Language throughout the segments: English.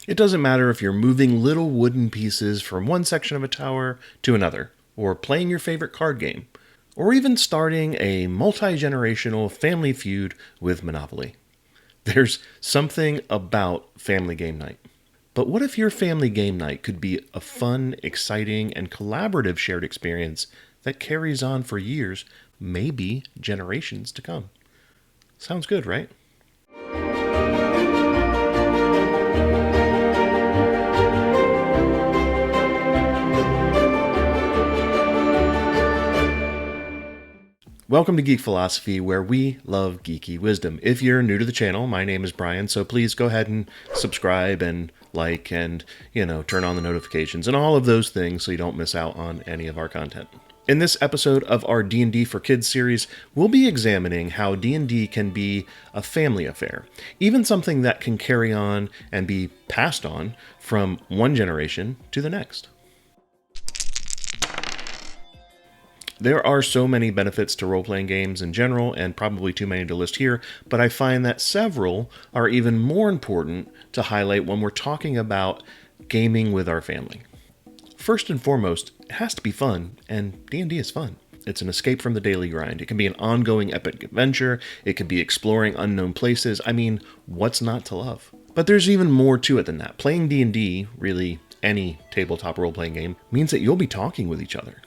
It doesn't matter if you're moving little wooden pieces from one section of a tower to another, or playing your favorite card game, or even starting a multi-generational family feud with Monopoly. There's something about family game night. But what if your family game night could be a fun, exciting, and collaborative shared experience that carries on for years, maybe generations to come? Sounds good, right? Welcome to Geek Philosophy, where we love geeky wisdom. If you're new to the channel, my name is Brian, so please go ahead and subscribe and like and, turn on the notifications and all of those things so you don't miss out on any of our content. In this episode of our D&D for Kids series, we'll be examining how D&D can be a family affair, even something that can carry on and be passed on from one generation to the next. There are so many benefits to role-playing games in general, and probably too many to list here, but I find that several are even more important to highlight when we're talking about gaming with our family. First and foremost, it has to be fun, and D&D is fun. It's an escape from the daily grind. It can be an ongoing epic adventure. It can be exploring unknown places. I mean, what's not to love? But there's even more to it than that. Playing D&D, really any tabletop role-playing game, means that you'll be talking with each other.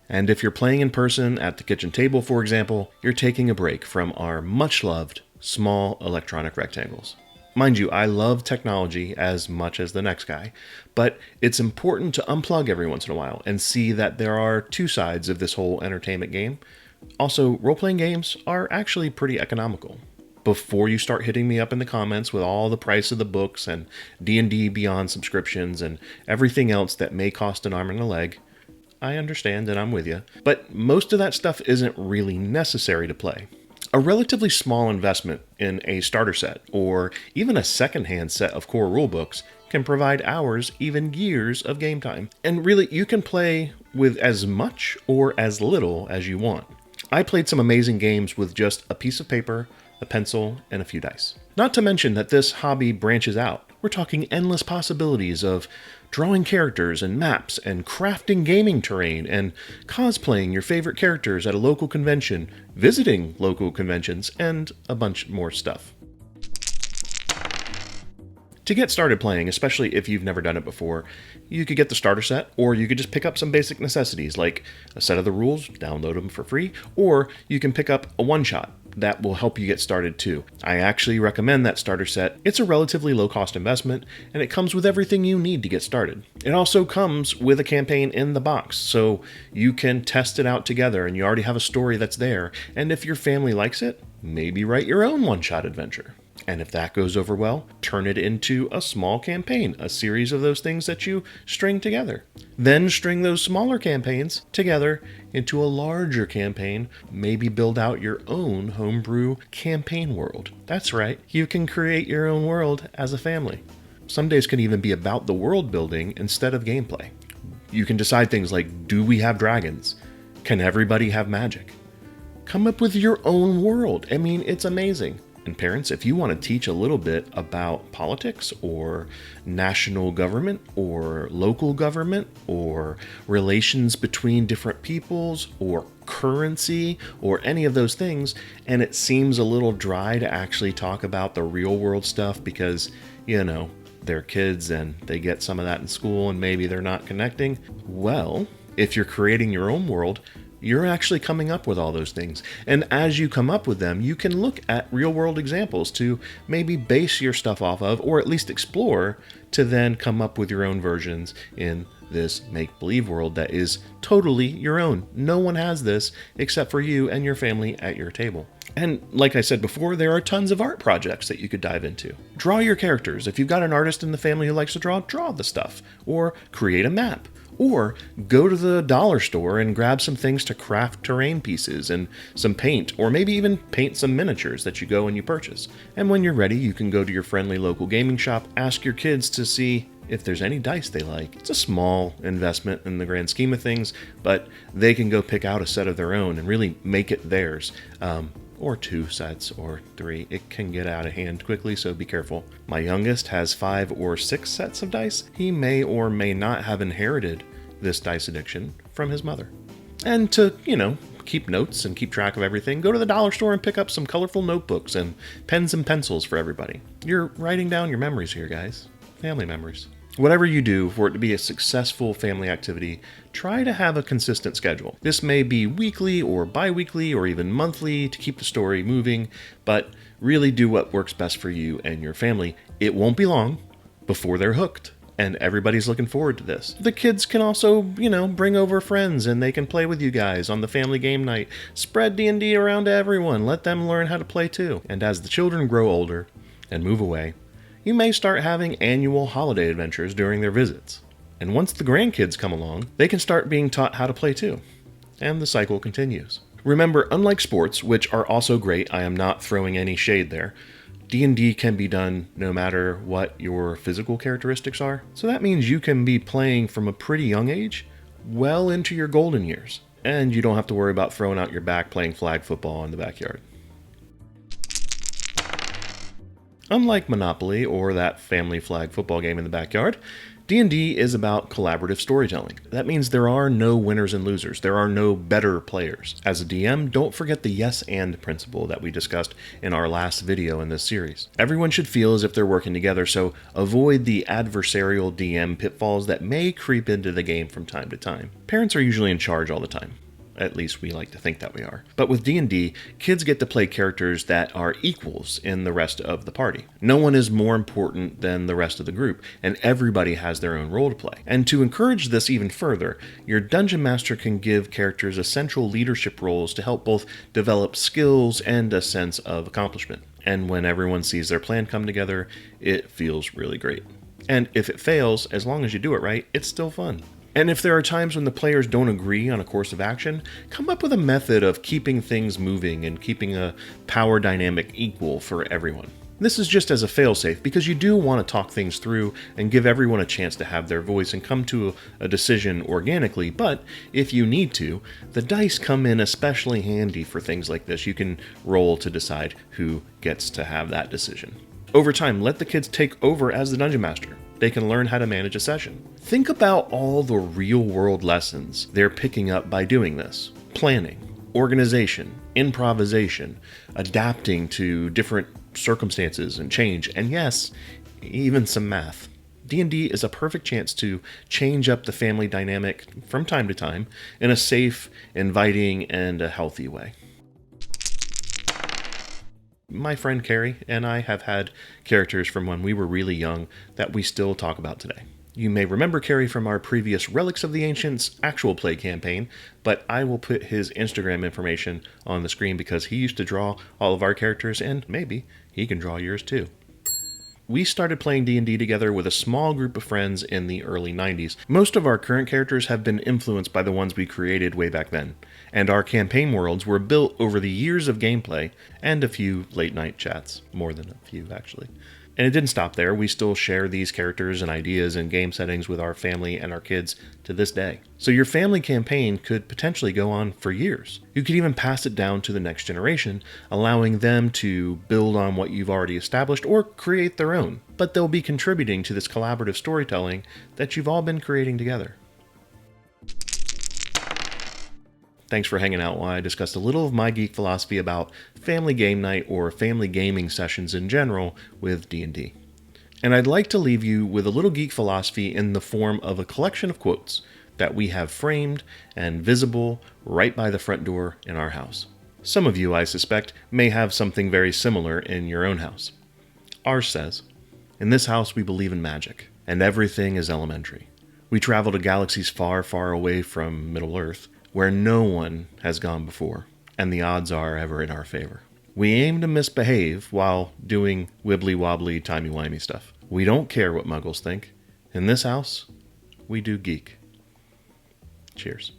And if you're playing in person at the kitchen table, for example, you're taking a break from our much-loved small electronic rectangles. Mind you, I love technology as much as the next guy, but it's important to unplug every once in a while and see that there are two sides of this whole entertainment game. Also, role-playing games are actually pretty economical. Before you start hitting me up in the comments with all the price of the books and D&D Beyond subscriptions and everything else that may cost an arm and a leg, I understand and I'm with you, but most of that stuff isn't really necessary to play. A relatively small investment in a starter set, or even a secondhand set of core rulebooks, can provide hours, even years of game time. And really, you can play with as much or as little as you want. I played some amazing games with just a piece of paper, a pencil, and a few dice. Not to mention that this hobby branches out. We're talking endless possibilities of drawing characters and maps and crafting gaming terrain and cosplaying your favorite characters at a local convention, visiting local conventions, and a bunch more stuff. To get started playing, especially if you've never done it before, you could get the starter set, or you could just pick up some basic necessities like a set of the rules, download them for free, or you can pick up a one-shot. That will help you get started too. I actually recommend that starter set. It's a relatively low-cost investment, and it comes with everything you need to get started. It also comes with a campaign in the box, so you can test it out together, and you already have a story that's there. And if your family likes it, maybe write your own one-shot adventure. And if that goes over well, turn it into a small campaign, a series of those things that you string together. Then string those smaller campaigns together into a larger campaign, maybe build out your own homebrew campaign world. That's right, you can create your own world as a family. Some days can even be about the world building instead of gameplay. You can decide things like, do we have dragons? Can everybody have magic? Come up with your own world. I mean, it's amazing. And parents, if you want to teach a little bit about politics or national government or local government or relations between different peoples or currency or any of those things, and it seems a little dry to actually talk about the real world stuff because, they're kids and they get some of that in school and maybe they're not connecting, well, if you're creating your own world, you're actually coming up with all those things. And as you come up with them, you can look at real world examples to maybe base your stuff off of, or at least explore to then come up with your own versions in this make-believe world that is totally your own. No one has this except for you and your family at your table. And like I said before, there are tons of art projects that you could dive into. Draw your characters. If you've got an artist in the family who likes to draw the stuff. Or create a map. Or go to the dollar store and grab some things to craft terrain pieces and some paint, or maybe even paint some miniatures that you go and you purchase. And when you're ready, you can go to your friendly local gaming shop, ask your kids to see if there's any dice they like. It's a small investment in the grand scheme of things, but they can go pick out a set of their own and really make it theirs. or 2 sets, or 3. It can get out of hand quickly, so be careful. My youngest has 5 or 6 sets of dice. He may or may not have inherited this dice addiction from his mother. And to, keep notes and keep track of everything, go to the dollar store and pick up some colorful notebooks and pens and pencils for everybody. You're writing down your memories here, guys. Family memories. Whatever you do for it to be a successful family activity, try to have a consistent schedule. This may be weekly or bi-weekly or even monthly to keep the story moving, but really do what works best for you and your family. It won't be long before they're hooked, and everybody's looking forward to this. The kids can also, bring over friends and they can play with you guys on the family game night. Spread D&D around to everyone. Let them learn how to play too. And as the children grow older and move away, you may start having annual holiday adventures during their visits. And once the grandkids come along, they can start being taught how to play too. And the cycle continues. Remember, unlike sports, which are also great, I am not throwing any shade there, D&D can be done no matter what your physical characteristics are. So that means you can be playing from a pretty young age, well into your golden years. And you don't have to worry about throwing out your back playing flag football in the backyard. Unlike Monopoly or that family flag football game in the backyard, D&D is about collaborative storytelling. That means there are no winners and losers. There are no better players. As a DM, don't forget the yes and principle that we discussed in our last video in this series. Everyone should feel as if they're working together, so avoid the adversarial DM pitfalls that may creep into the game from time to time. Parents are usually in charge all the time. At least we like to think that we are. But with D&D, kids get to play characters that are equals in the rest of the party. No one is more important than the rest of the group, and everybody has their own role to play. And to encourage this even further, your Dungeon Master can give characters essential leadership roles to help both develop skills and a sense of accomplishment. And when everyone sees their plan come together, it feels really great. And if it fails, as long as you do it right, it's still fun. And if there are times when the players don't agree on a course of action, come up with a method of keeping things moving and keeping a power dynamic equal for everyone. This is just as a failsafe because you do want to talk things through and give everyone a chance to have their voice and come to a decision organically, but if you need to, the dice come in especially handy for things like this. You can roll to decide who gets to have that decision. Over time, let the kids take over as the Dungeon Master. They can learn how to manage a session. Think about all the real-world lessons they're picking up by doing this. Planning, organization, improvisation, adapting to different circumstances and change, and yes, even some math. D&D is a perfect chance to change up the family dynamic from time to time in a safe, inviting, and a healthy way. My friend Carrie and I have had characters from when we were really young that we still talk about today. You may remember Carrie from our previous Relics of the Ancients actual play campaign, but I will put his Instagram information on the screen because he used to draw all of our characters, and maybe he can draw yours too. We started playing D&D together with a small group of friends in the early 90s. Most of our current characters have been influenced by the ones we created way back then, and our campaign worlds were built over the years of gameplay and a few late-night chats. More than a few, actually. And it didn't stop there. We still share these characters and ideas and game settings with our family and our kids to this day. So your family campaign could potentially go on for years. You could even pass it down to the next generation, allowing them to build on what you've already established or create their own. But they'll be contributing to this collaborative storytelling that you've all been creating together. Thanks for hanging out while I discussed a little of my geek philosophy about family game night or family gaming sessions in general with D&D. And I'd like to leave you with a little geek philosophy in the form of a collection of quotes that we have framed and visible right by the front door in our house. Some of you, I suspect, may have something very similar in your own house. Ours says, "In this house we believe in magic, and everything is elementary. We travel to galaxies far, far away from Middle Earth, where no one has gone before, and the odds are ever in our favor. We aim to misbehave while doing wibbly-wobbly, timey-wimey stuff. We don't care what muggles think. In this house, we do geek." Cheers.